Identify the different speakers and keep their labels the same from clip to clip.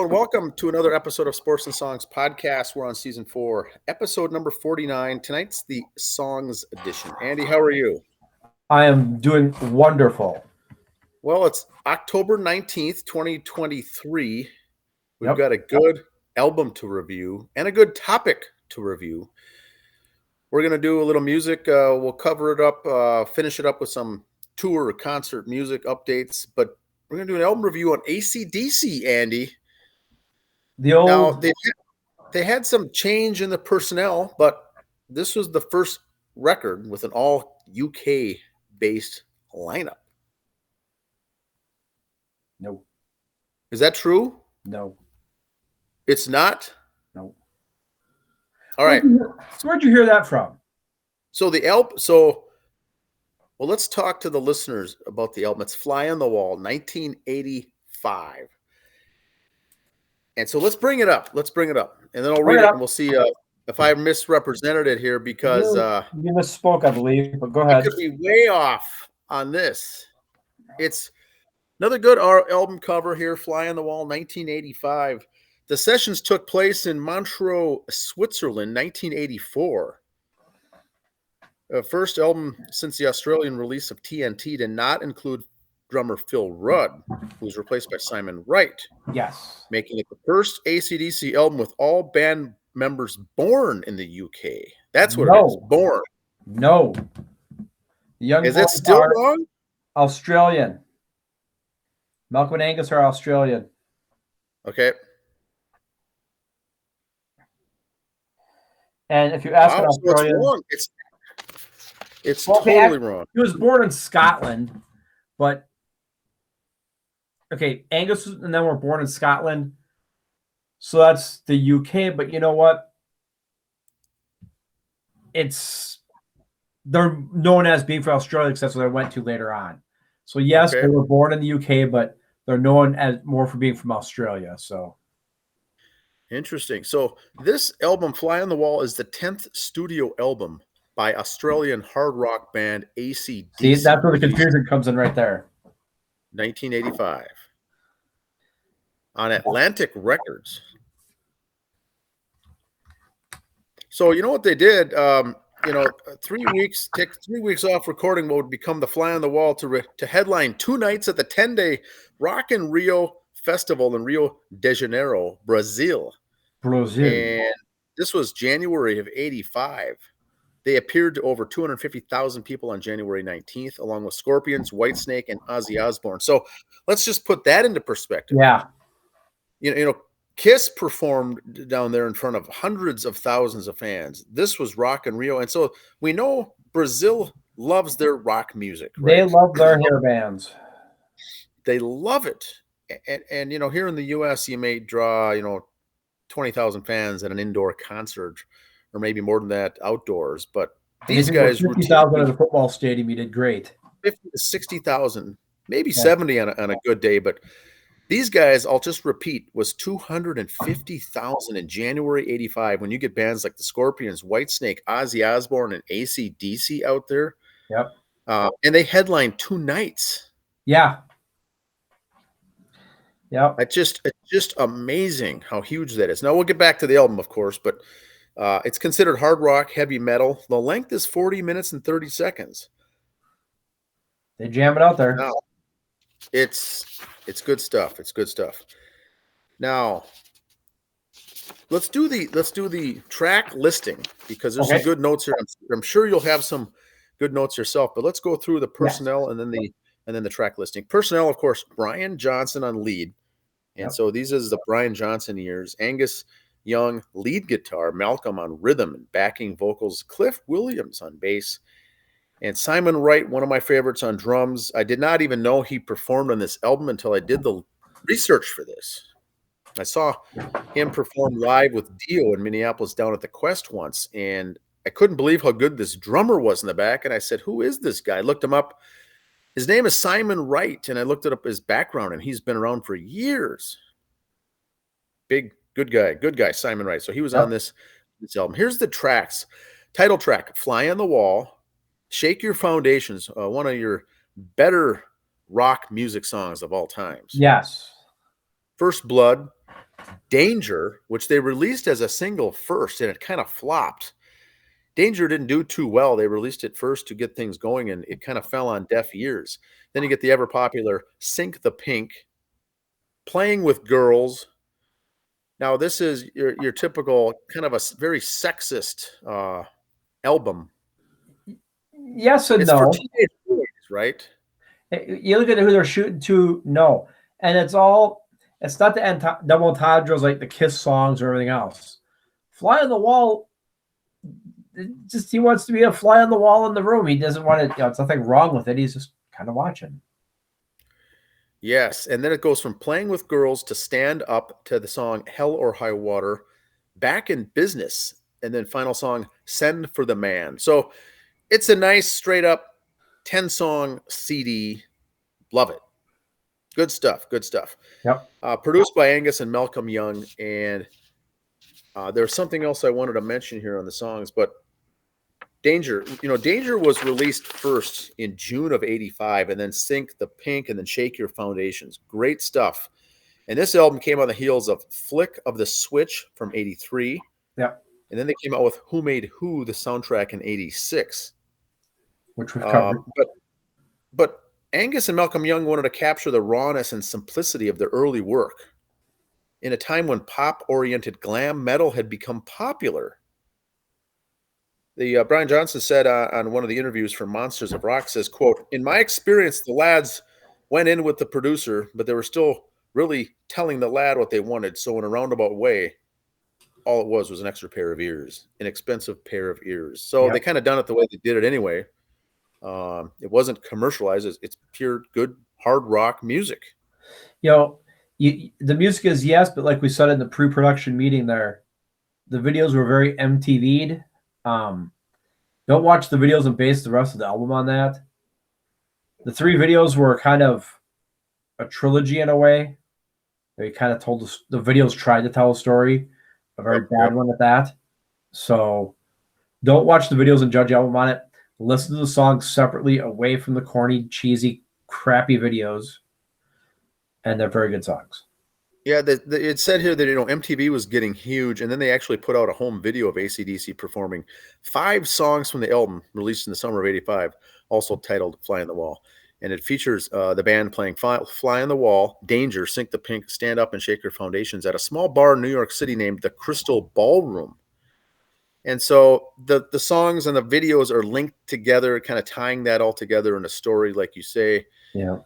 Speaker 1: everyone. Welcome to another episode of Sports and Songs podcast. We're on season 4, episode number 49. Tonight's the Songs edition. Andy, how are you?
Speaker 2: I am doing wonderful.
Speaker 1: Well, it's October 19th, 2023. We've
Speaker 2: Yep.
Speaker 1: got a good album to review and a good topic to review. We're going to do a little music. We'll cover it up, finish it up with some tour or concert music updates. But we're going to do an album review on AC/DC, Andy. Now, they had some change in the personnel, but this was the first record with an all UK-based lineup.
Speaker 2: No.
Speaker 1: Is that true?
Speaker 2: No.
Speaker 1: It's not?
Speaker 2: No.
Speaker 1: All right.
Speaker 2: So where'd you hear that from?
Speaker 1: So well, let's talk to the listeners about the album. It's Fly on the Wall, 1985. And so let's bring it up. And then I'll read it and we'll see if I misrepresented it here because
Speaker 2: you misspoke, I believe, but go ahead.
Speaker 1: I could be way off on this. It's another good album cover here, Fly on the Wall, 1985. The sessions took place in Montreux, Switzerland, 1984. First album since the Australian release of TNT did not include drummer Phil Rudd, who was replaced by Simon Wright.
Speaker 2: Yes.
Speaker 1: Making it the first AC/DC album with all band members born in the UK. That's what it is, born.
Speaker 2: No.
Speaker 1: Is it still wrong?
Speaker 2: Australian. Malcolm and Angus are Australian.
Speaker 1: Okay.
Speaker 2: And if you ask an Australian...
Speaker 1: So it's totally wrong.
Speaker 2: He was born in Scotland, but... Okay, Angus and them were born in Scotland, so that's the UK. But you know what? They're known as being from Australia because that's what I went to later on. So yes, They were born in the UK, but they're known as more for being from Australia. So
Speaker 1: interesting. So this album, Fly on the Wall, is the 10th studio album by Australian hard rock band AC/DC.
Speaker 2: See, that's where the confusion comes in right there.
Speaker 1: 1985 on Atlantic Records. So you know what they did? 3 weeks, take 3 weeks off recording what would become the Fly on the Wall to headline 2 nights at the 10-day Rock in Rio Festival in Rio de Janeiro, Brazil. And this was January of 85. They appeared to over 250,000 people on January 19th, along with Scorpions, Whitesnake, and Ozzy Osbourne. So let's just put that into perspective.
Speaker 2: Yeah.
Speaker 1: Kiss performed down there in front of hundreds of thousands of fans. This was Rock in Rio. And so we know Brazil loves their rock music. Right?
Speaker 2: They love their hair bands.
Speaker 1: They love it. And here in the U.S., you may draw, 20,000 fans at an indoor concert, or maybe more than that outdoors. But these guys,
Speaker 2: 50,000 at a football stadium, you did great.
Speaker 1: 50 to 60,000, maybe 70 on a good day. But these guys, I'll just repeat, was 250,000 in January 85. When you get bands like the Scorpions, Whitesnake, Ozzy Osbourne, and AC/DC out there.
Speaker 2: Yep.
Speaker 1: And they headlined 2 nights.
Speaker 2: Yeah. Yeah.
Speaker 1: It's just amazing how huge that is. Now we'll get back to the album, of course, but it's considered hard rock, heavy metal. The length is 40 minutes and 30 seconds.
Speaker 2: They jam it out there.
Speaker 1: Now, it's good stuff. It's good stuff. Now, let's do the track listing because there's some good notes here. I'm sure you'll have some good notes yourself, but let's go through the personnel and then the track listing. Personnel, of course, Brian Johnson on lead. And so these is the Brian Johnson years. Angus Young, lead guitar. Malcolm on rhythm and backing vocals. Cliff Williams on bass. And Simon Wright, one of my favorites, on drums. I did not even know he performed on this album until I did the research for this. I saw him perform live with Dio in Minneapolis down at the Quest once, and I couldn't believe how good this drummer was in the back. And I said, who is this guy? I looked him up. His name is Simon Wright, and I looked up his background, and he's been around for years. Good guy, Simon Wright. So he was on this album. Here's the tracks. Title track, Fly on the Wall, Shake Your Foundations, one of your better rock music songs of all times.
Speaker 2: Yes.
Speaker 1: First Blood, Danger, which they released as a single first, and it kind of flopped. Danger didn't do too well. They released it first to get things going, and it kind of fell on deaf ears. Then you get the ever popular Sink the Pink, Playing with Girls. Now, this is your typical kind of a very sexist album.
Speaker 2: Yes and
Speaker 1: it's
Speaker 2: no.
Speaker 1: For teenage boys, right?
Speaker 2: You look at who they're shooting to, no. And it's not the double entendres like the Kiss songs or everything else. Fly on the Wall, just he wants to be a fly on the wall in the room. He doesn't want to, it's nothing wrong with it. He's just kind of watching.
Speaker 1: Yes, and then it goes from Playing with Girls to Stand Up to the song Hell or High Water, Back in Business, and then final song Send for the Man. So it's a nice straight up 10-song CD. Love it. Good stuff. Good stuff.
Speaker 2: Yep.
Speaker 1: Produced by Angus and Malcolm Young. And there's something else I wanted to mention here on the songs, but Danger, Danger was released first in June of '85, and then Sink the Pink, and then Shake Your Foundations. Great stuff. And this album came on the heels of Flick of the Switch from '83.
Speaker 2: Yep.
Speaker 1: And then they came out with Who Made Who, the soundtrack, in '86.
Speaker 2: Which we've covered.
Speaker 1: But Angus and Malcolm Young wanted to capture the rawness and simplicity of their early work in a time when pop-oriented glam metal had become popular. The Brian Johnson said on one of the interviews for Monsters of Rock, says, quote, "In my experience, the lads went in with the producer, but they were still really telling the lad what they wanted. So in a roundabout way, all it was an extra pair of ears, an expensive pair of ears." So They kind of done it the way they did it anyway. It wasn't commercialized. It's pure good hard rock music.
Speaker 2: The music is yes, but like we said in the pre-production meeting there, the videos were very MTV'd. Don't watch the videos and base the rest of the album on that. The 3 videos were kind of a trilogy in a way. They kind of told us, the videos tried to tell a story, a very bad one at that. So don't watch the videos and judge the album on it. Listen to the songs separately, away from the corny, cheesy, crappy videos, and they're very good songs.
Speaker 1: Yeah, it said here that MTV was getting huge, and then they actually put out a home video of AC/DC performing 5 songs from the album released in the summer of '85, also titled "Fly on the Wall," and it features the band playing "Fly on the Wall," "Danger," "Sink the Pink," "Stand Up," and "Shake Your Foundations" at a small bar in New York City named the Crystal Ballroom. And so the songs and the videos are linked together, kind of tying that all together in a story, like you say.
Speaker 2: Yeah.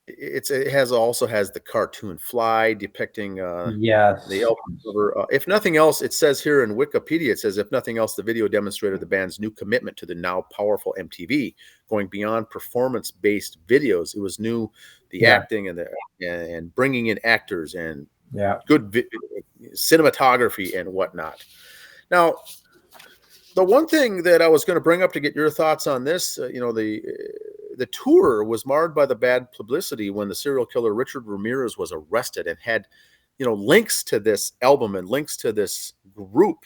Speaker 1: It also has the cartoon Fly depicting
Speaker 2: yes.
Speaker 1: the album cover. If nothing else, it says here in Wikipedia, it says, if nothing else, the video demonstrated the band's new commitment to the now powerful MTV, going beyond performance-based videos. It was new, the acting and bringing in actors and good cinematography and whatnot. Now, the one thing that I was going to bring up to get your thoughts on this, the tour was marred by the bad publicity when the serial killer Richard Ramirez was arrested and had, links to this album and links to this group.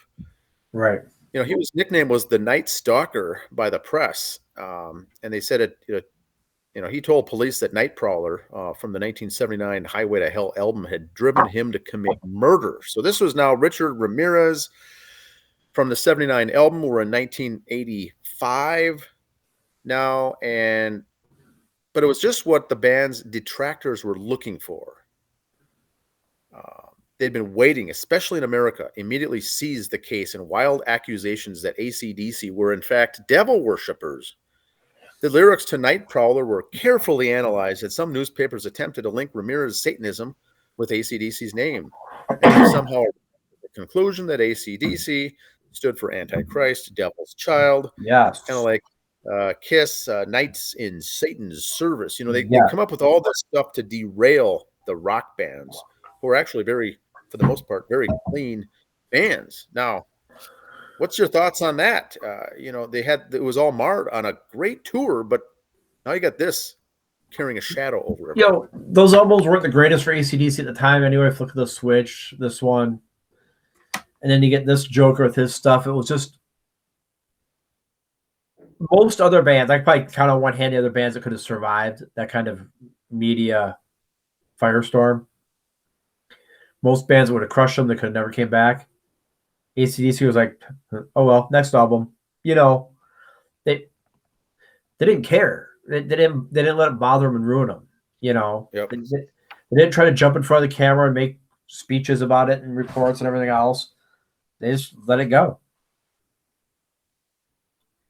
Speaker 2: Right.
Speaker 1: His nickname was the Night Stalker by the press. And they said it, he told police that Nightcrawler from the 1979 Highway to Hell album had driven him to commit murder. So this was now Richard Ramirez from the '79 album. We're in 1985 now, but it was just what the band's detractors were looking for. They'd been waiting, especially in America, immediately seized the case and wild accusations that AC/DC were in fact devil worshippers. The lyrics to Nightcrawler were carefully analyzed, and some newspapers attempted to link Ramirez's Satanism with AC/DC's name. And somehow the conclusion that AC/DC stood for Antichrist, Devil's Child.
Speaker 2: Yes.
Speaker 1: Kind of like Kiss, Knights in Satan's Service. They come up with all this stuff to derail the rock bands, who are actually for the most part, very clean bands. Now, what's your thoughts on that? It was all marred on a great tour, but now you got this carrying a shadow over it.
Speaker 2: Those albums weren't the greatest for AC/DC at the time anyway. Flick of the Switch, this one. And then you get this Joker with his stuff. It was just most other bands. I probably count on one hand the other bands that could have survived that kind of media firestorm. most bands would have crushed them. They could have never came back. AC/DC was like, oh well, next album. You know, they didn't care. They didn't let it bother them and ruin them. You know,
Speaker 1: Yep.
Speaker 2: they didn't try to jump in front of the camera and make speeches about it and reports and everything else. They just let it go.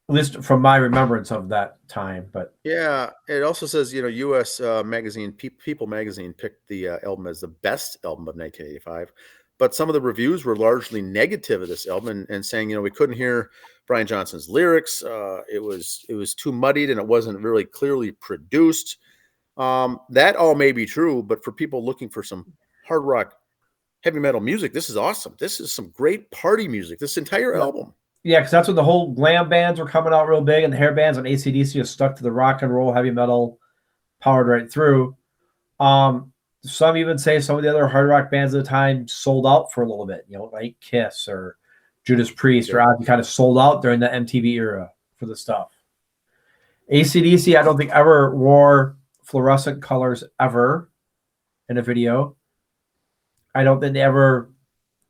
Speaker 2: At least from my remembrance of that time. But
Speaker 1: yeah, it also says, U.S. magazine, People magazine picked the album as the best album of 1985. But some of the reviews were largely negative of this album and saying, we couldn't hear Brian Johnson's lyrics. It was too muddied and it wasn't really clearly produced. That all may be true, but for people looking for some hard rock, heavy metal music, this is awesome. This is some great party music. This entire album.
Speaker 2: Yeah, because that's when the whole glam bands were coming out real big, and the hair bands on AC/DC is stuck to the rock and roll heavy metal, powered right through. Some even say some of the other hard rock bands at the time sold out for a little bit, like Kiss or Judas Priest or Ozzy kind of sold out during the MTV era for the stuff. AC/DC, I don't think ever wore fluorescent colors ever in a video. I don't think they ever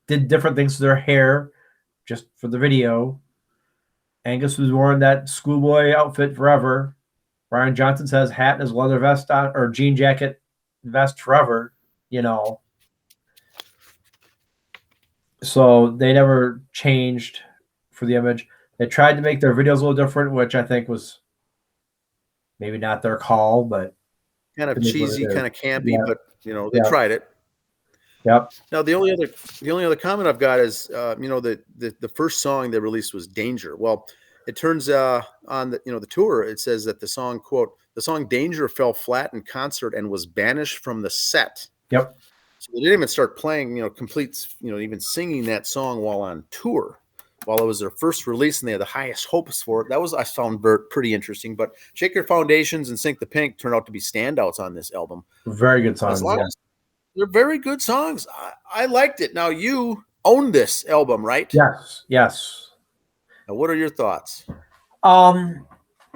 Speaker 2: did different things to their hair just for the video. Angus was wearing that schoolboy outfit forever. Brian Johnson says hat and his leather vest on, or jean jacket vest forever, So they never changed for the image. They tried to make their videos a little different, which I think was maybe not their call, but
Speaker 1: kind of cheesy, kind of campy, but they tried it.
Speaker 2: Yep.
Speaker 1: Now the only other comment I've got is the first song they released was Danger. Well, it turns on the tour, it says that the song, quote, the song Danger fell flat in concert and was banished from the set.
Speaker 2: Yep.
Speaker 1: So they didn't even start playing, even singing that song while on tour, while it was their first release and they had the highest hopes for it. That was, I found pretty interesting. But Shake Your Foundations and Sink the Pink turned out to be standouts on this album.
Speaker 2: Very good songs.
Speaker 1: They're very good songs. I liked it. Now you own this album, right?
Speaker 2: Yes.
Speaker 1: Now, what are your thoughts?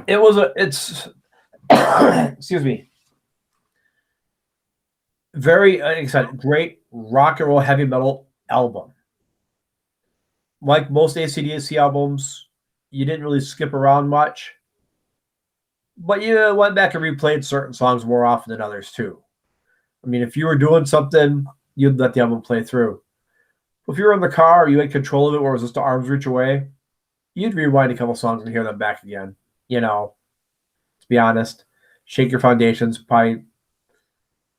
Speaker 2: It's excuse me. Very exciting, great rock and roll heavy metal album. Like most AC/DC albums, you didn't really skip around much, but you went back and replayed certain songs more often than others too. I mean, if you were doing something, you'd let the album play through. If you were in the car or you had control of it or it was just an arm's reach away, you'd rewind a couple songs and hear them back again. To be honest, Shake Your Foundations, probably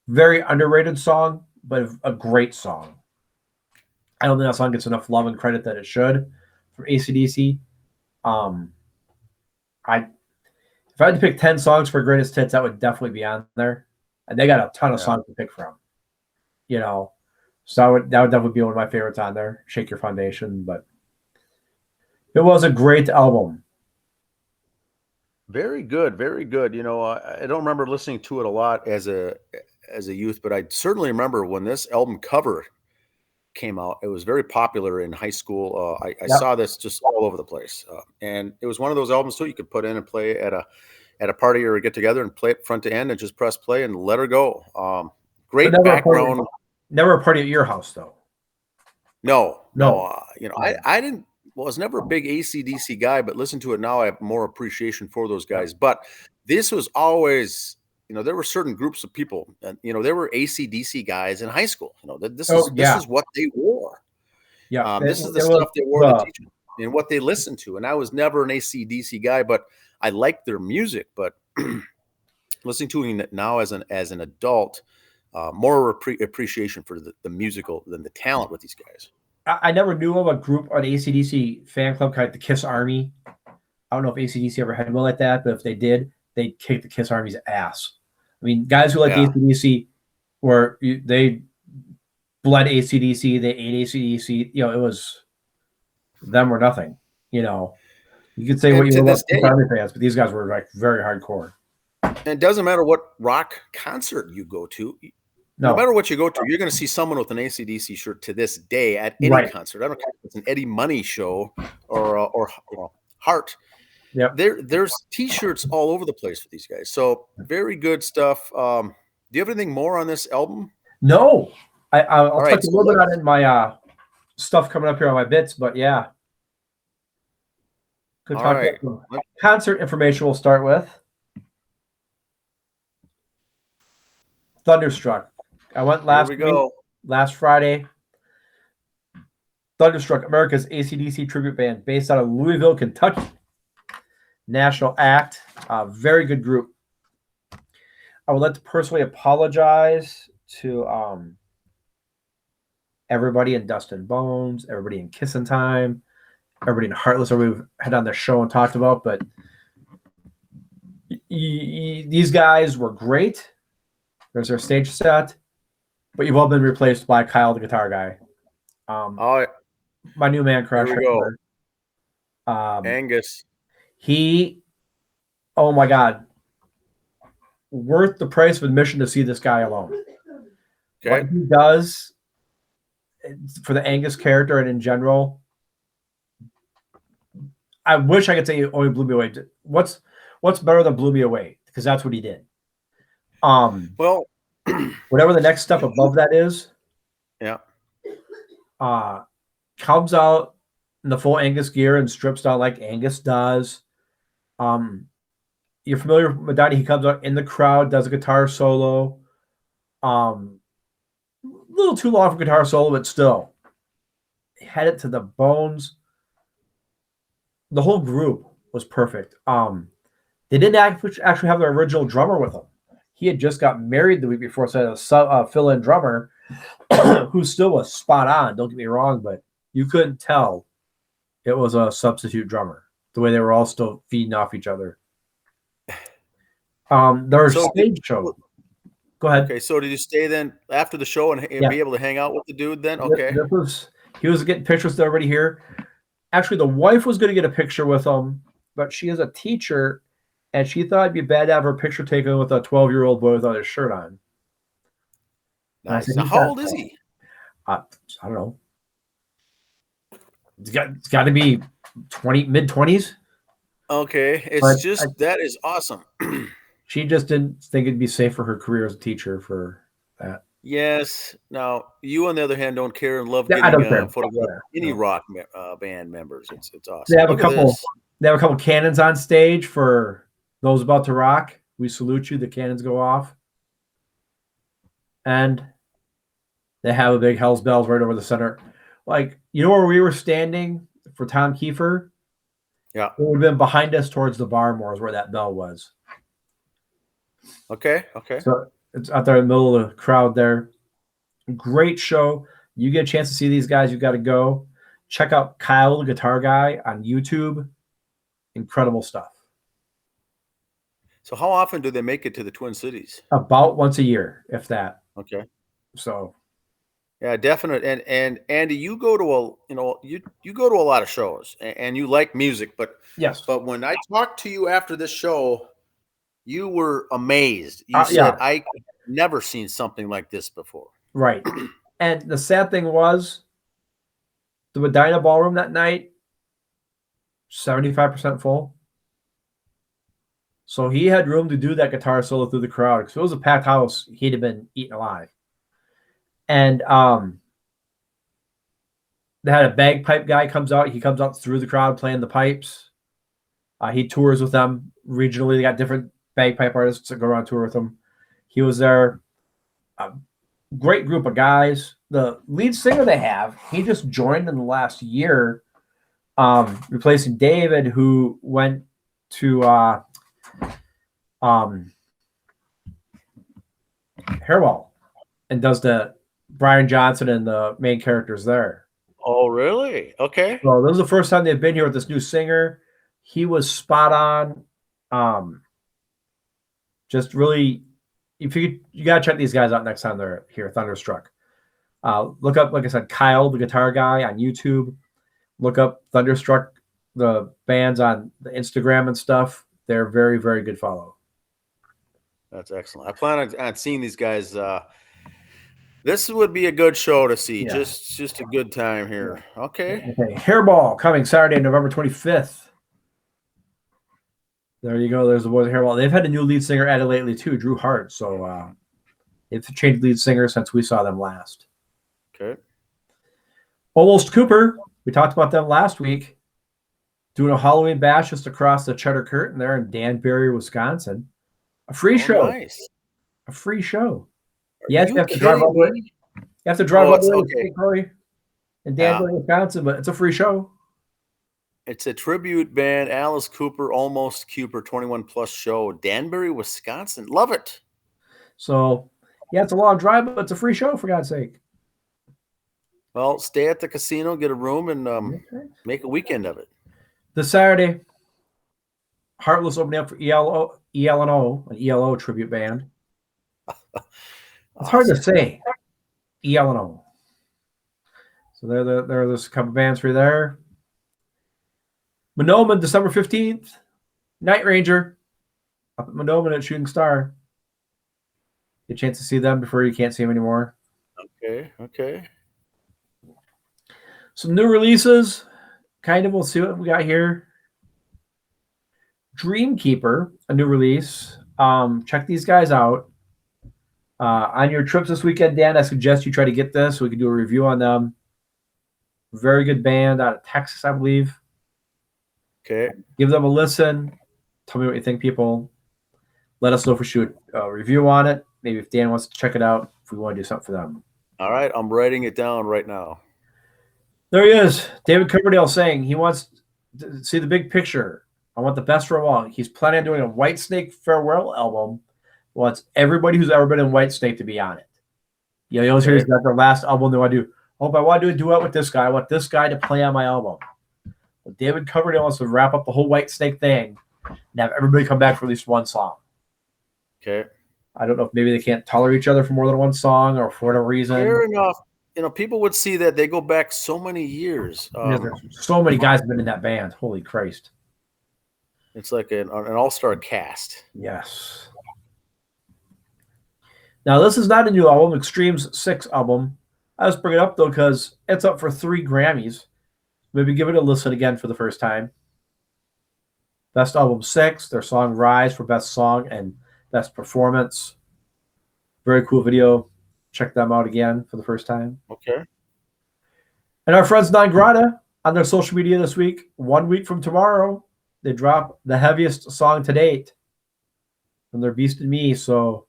Speaker 2: very underrated song, but a great song. I don't think that song gets enough love and credit that it should for AC/DC. If I had to pick 10 songs for greatest hits, that would definitely be on there. And they got a ton of songs to pick from, So that would definitely be one of my favorites on there, Shake Your Foundation. But it was a great album.
Speaker 1: Very good, very good. I don't remember listening to it a lot as a youth, but I certainly remember when this album cover came out. It was very popular in high school. I saw this just all over the place, and it was one of those albums too you could put in and play at a party or a get together and play it front to end and just press play and let her go. Great background.
Speaker 2: Never a party at your house though.
Speaker 1: No. I was never a big AC/DC guy, but listen to it now, I have more appreciation for those guys. But this was always, there were certain groups of people, and there were AC/DC guys in high school. This is what they wore.
Speaker 2: Yeah,
Speaker 1: this is the stuff they wore to teach and what they listened to. And I was never an AC/DC guy, but I liked their music. But listening to it now as an adult, more appreciation for the musical than the talent with these guys.
Speaker 2: I never knew of a group, an AC/DC fan club, kind of the Kiss Army. I don't know if AC/DC ever had one like that, but if they did, they'd kick the Kiss Army's ass. I mean, guys who like AC/DC they bled AC/DC, they ate AC/DC. It was them or nothing. You could say what you want to Army fans, but these guys were like very hardcore.
Speaker 1: And it doesn't matter what rock concert you go to. No matter what you go to, you're going to see someone with an AC/DC shirt to this day at any concert. I don't care if it's an Eddie Money show or Heart.
Speaker 2: Yeah,
Speaker 1: there's T-shirts all over the place for these guys. So very good stuff. Do you have anything more on this album?
Speaker 2: No, I'll
Speaker 1: right,
Speaker 2: touch a
Speaker 1: so
Speaker 2: little bit on it in my stuff coming up here on my bits, but yeah. Good
Speaker 1: all
Speaker 2: talk.
Speaker 1: right.
Speaker 2: Concert information we'll start with. Thunderstruck. I went
Speaker 1: Here
Speaker 2: last
Speaker 1: we
Speaker 2: week,
Speaker 1: go.
Speaker 2: last Friday. Thunderstruck, America's AC/DC tribute band based out of Louisville, Kentucky. National act. Very good group. I would like to personally apologize to everybody in Dust and Bones, everybody in Kissin' Time, everybody in Heartless, everybody we've had on the show and talked about, but these guys were great. There's their stage set, but you've all been replaced by Kyle, the guitar guy. My new man crush.
Speaker 1: Here we go. Angus.
Speaker 2: Oh my God, worth the price of admission to see this guy alone.
Speaker 1: Okay.
Speaker 2: What he does for the Angus character and in general, I wish I could say he blew me away. What's better than blew me away? Because that's what he did.
Speaker 1: Well,
Speaker 2: whatever the next step above that is,
Speaker 1: yeah.
Speaker 2: Comes out in the full Angus gear and strips down like Angus does. You're familiar with Madani? He comes out in the crowd, does a guitar solo. A little too long for guitar solo, but still had it to the bones. The whole group was perfect. They didn't actually have their original drummer with them. He had just got married the week before, so a fill-in drummer who still was spot on. Don't get me wrong, but you couldn't tell it was a substitute drummer. The way they were all still feeding off each other. Their stage show. Go ahead.
Speaker 1: Okay, so did you stay then after the show and be able to hang out with the dude then? Okay.
Speaker 2: He was getting pictures with everybody here. Actually, the wife was going to get a picture with him, but she is a teacher, and she thought it'd be bad to have her picture taken with a 12-year-old boy without his shirt on.
Speaker 1: Nice. Now, how old is he?
Speaker 2: I don't know. It's got to be mid-20s.
Speaker 1: Okay, that is awesome.
Speaker 2: She just didn't think it'd be safe for her career as a teacher for that.
Speaker 1: Yes. Now, you on the other hand don't care and love
Speaker 2: getting
Speaker 1: photograph any rock band members. It's awesome.
Speaker 2: They have a couple cannons on stage for those about to rock. We salute you. The cannons go off, and they have a big Hell's Bells right over the center. Like, you know where we were standing for Tom Kiefer?
Speaker 1: Yeah,
Speaker 2: it would have been behind us towards the bar more is where that bell was.
Speaker 1: Okay.
Speaker 2: So it's out there in the middle of the crowd there. Great show. You get a chance to see these guys, you got to go. Check out Kyle, the guitar guy, on YouTube. Incredible stuff.
Speaker 1: So how often do they make it to the Twin Cities?
Speaker 2: About once a year, if that.
Speaker 1: Okay.
Speaker 2: So.
Speaker 1: Yeah, definite. And Andy, you go to you go to a lot of shows and you like music, but
Speaker 2: yes.
Speaker 1: But when I talked to you after this show, you were amazed. You said, I never seen something like this before.
Speaker 2: Right. And the sad thing was the Medina Ballroom that night, 75% full. So he had room to do that guitar solo through the crowd. Because if it was a packed house, he'd have been eaten alive. And they had a bagpipe guy comes out. He comes out through the crowd playing the pipes. He tours with them regionally. They got different bagpipe artists that go around tour with him. He was there. Great group of guys. The lead singer they have, he just joined in the last year, replacing David, who went to Hairwell and does the Brian Johnson and the main characters there.
Speaker 1: Oh, really? Okay.
Speaker 2: So this is the first time they've been here with this new singer. He was spot on. Just really, you gotta check these guys out next time they're here. Thunderstruck. Look up, like I said, Kyle, the guitar guy, on YouTube. Look up Thunderstruck, the bands on the Instagram and stuff. They're very, very good follow.
Speaker 1: That's excellent. I plan on seeing these guys. This would be a good show to see. Yeah. Just a good time here. Okay.
Speaker 2: Hairball coming Saturday, November 25th. There you go. There's the boys of Hairball. They've had a new lead singer added lately too, Drew Hart. So they've changed lead singer since we saw them last.
Speaker 1: Okay.
Speaker 2: Almost Cooper. We talked about them last week. Doing a Halloween bash just across the Cheddar Curtain there in Danbury, Wisconsin. A free show.
Speaker 1: Nice.
Speaker 2: A free show.
Speaker 1: Yes,
Speaker 2: you have to drive all the way. You have to drive all the way to St. Croix in Danbury, Wisconsin, but it's a free show.
Speaker 1: It's a tribute band, Alice Cooper, Almost Cooper, 21 plus show, Danbury, Wisconsin. Love it.
Speaker 2: So, yeah, it's a long drive, but it's a free show, for God's sake.
Speaker 1: Well, stay at the casino, get a room, and make a weekend of it.
Speaker 2: This Saturday, Heartless opening up for ELO, an ELO tribute band. It's hard to say. ELO. So there's a couple bands for you there. Monoman, December 15th. Night Ranger up at Monoman at Shooting Star. Get a chance to see them before you can't see them anymore.
Speaker 1: Okay.
Speaker 2: Some new releases. Kind of, we'll see what we got here. Dreamkeeper, a new release. Check these guys out. On your trips this weekend, Dan, I suggest you try to get this so we can do a review on them. Very good band out of Texas, I believe.
Speaker 1: Okay.
Speaker 2: Give them a listen. Tell me what you think, people. Let us know if we should review on it. Maybe if Dan wants to check it out, if we want to do something for them.
Speaker 1: All right. I'm writing it down right now.
Speaker 2: There he is. David Coverdale saying he wants to see the big picture. I want the best for all. He's planning on doing a Whitesnake farewell album. Wants everybody who's ever been in Whitesnake to be on it. You always hear he's got their last album they want to do. Oh, but I want to do a duet with this guy. I want this guy to play on my album. Well, David Coverdale wants to wrap up the whole Whitesnake thing and have everybody come back for at least one song.
Speaker 1: Okay.
Speaker 2: I don't know if maybe they can't tolerate each other for more than one song or for whatever reason.
Speaker 1: Fair enough. People would see that they go back so many years.
Speaker 2: So many guys have been in that band. Holy Christ.
Speaker 1: It's like an all-star cast.
Speaker 2: Yes. Now, this is not a new album, Extreme's 6th album. I just bring it up, though, because it's up for 3 Grammys. Maybe give it a listen again for the first time. Best Album 6, their song Rise for Best Song and Best Performance. Very cool video. Check them out again for the first time.
Speaker 1: Okay.
Speaker 2: And our friends Non Grata on their social media this week, 1 week from tomorrow, they drop the heaviest song to date from their Beast in Me. So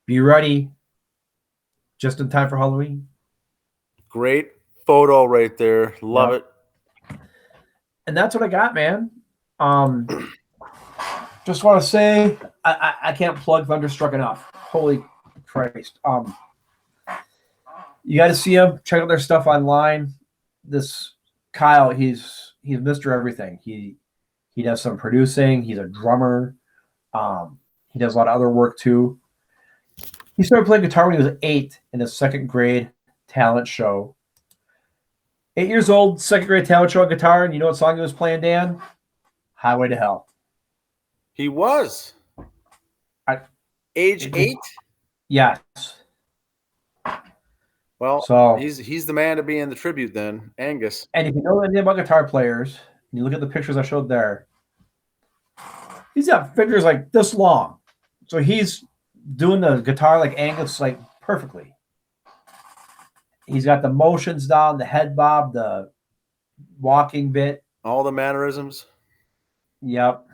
Speaker 2: be ready just in time for Halloween.
Speaker 1: Great photo right there. Love it.
Speaker 2: And that's what I got, man. Just want to say I can't plug Thunderstruck enough. Holy Christ. You got to see them. Check out their stuff online. This Kyle, he's Mr. Everything. He does some producing. He's a drummer. He does a lot of other work too. He started playing guitar when he was 8 in his 2nd grade talent show. 8 years old, 2nd grade talent show on guitar, and you know what song he was playing, Dan? Highway to Hell.
Speaker 1: He was. Age 8?
Speaker 2: Yes.
Speaker 1: Well, so he's the man to be in the tribute then, Angus.
Speaker 2: And if you know anything about guitar players, and you look at the pictures I showed there, he's got fingers like this long. So he's doing the guitar like Angus, like perfectly. He's got the motions down, the head bob, the walking bit.
Speaker 1: All the mannerisms.
Speaker 2: Yep.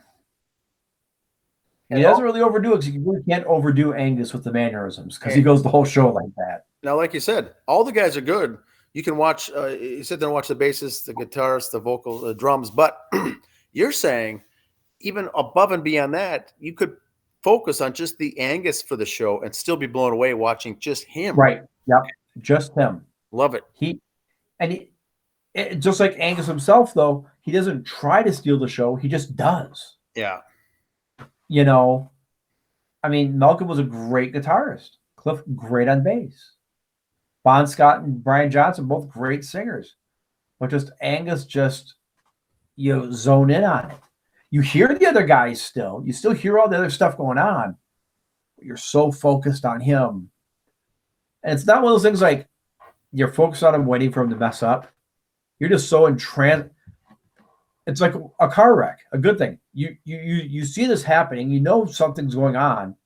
Speaker 2: He doesn't really overdo it because you really can't overdo Angus with the mannerisms because he goes the whole show like that.
Speaker 1: Now, like you said, all the guys are good. You can watch, you sit there and watch the bassist, the guitarist, the vocal, the drums, but you're saying even above and beyond that, you could focus on just the Angus for the show and still be blown away watching just him.
Speaker 2: Right. Yep. Just him.
Speaker 1: Love it.
Speaker 2: He just like Angus himself, though, he doesn't try to steal the show. He just does.
Speaker 1: Yeah.
Speaker 2: You know, I mean, Malcolm was a great guitarist. Cliff, great on bass. Bon Scott and Brian Johnson, both great singers. But just Angus just, zone in on it. You hear the other guys still. You still hear all the other stuff going on. But you're so focused on him. And it's not one of those things like you're focused on him waiting for him to mess up. You're just so entranced. It's like a car wreck, a good thing. You see this happening. You know something's going on.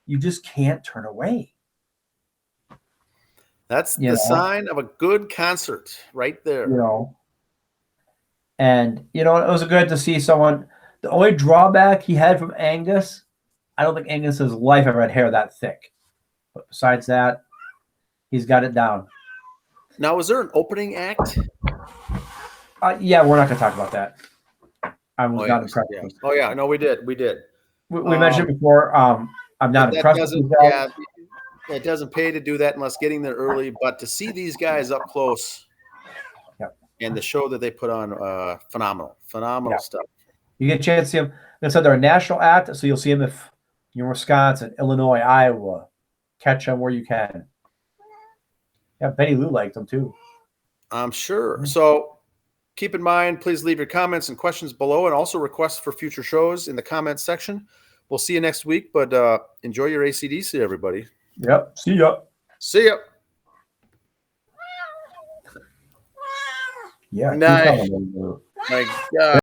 Speaker 2: You just can't turn away.
Speaker 1: That's
Speaker 2: You
Speaker 1: the
Speaker 2: know?
Speaker 1: sign of a good concert right there.
Speaker 2: You know, and it was good to see someone. The only drawback he had from Angus, I don't think Angus's life ever had hair that thick. But besides that, he's got it down.
Speaker 1: Now, was there an opening act?
Speaker 2: Yeah, we're not going to talk about that. I was not impressed.
Speaker 1: Yeah. Oh yeah, no, we did.
Speaker 2: We mentioned before. I'm not impressed with these guys.
Speaker 1: Yeah, it doesn't pay to do that unless getting there early. But to see these guys up close, and the show that they put on, phenomenal stuff.
Speaker 2: You get a chance to see them. They said they're a national act, so you'll see them if you're in Wisconsin, Illinois, Iowa. Catch them where you can. Yeah, Betty Lou liked them too.
Speaker 1: I'm sure. So keep in mind, please leave your comments and questions below, and also requests for future shows in the comments section. We'll see you next week, but enjoy your AC/DC, everybody.
Speaker 2: Yep. See ya.
Speaker 1: See ya.
Speaker 2: Yeah.
Speaker 1: Nice. My God.